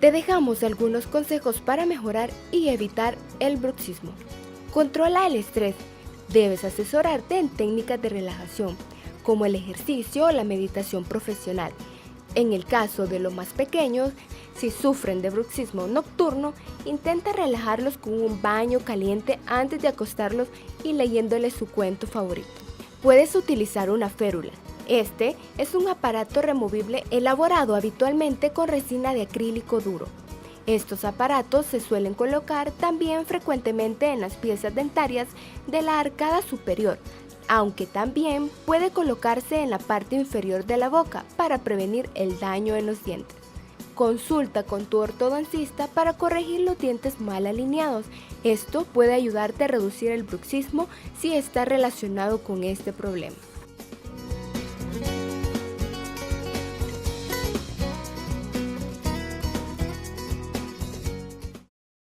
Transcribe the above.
Te dejamos algunos consejos para mejorar y evitar el bruxismo. Controla el estrés. Debes asesorarte en técnicas de relajación, como el ejercicio o la meditación profesional. En el caso de los más pequeños, si sufren de bruxismo nocturno, intenta relajarlos con un baño caliente antes de acostarlos y leyéndoles su cuento favorito. Puedes utilizar una férula. Este es un aparato removible elaborado habitualmente con resina de acrílico duro. Estos aparatos se suelen colocar también frecuentemente en las piezas dentarias de la arcada superior, aunque también puede colocarse en la parte inferior de la boca para prevenir el daño en los dientes. Consulta con tu ortodoncista para corregir los dientes mal alineados. Esto puede ayudarte a reducir el bruxismo si está relacionado con este problema.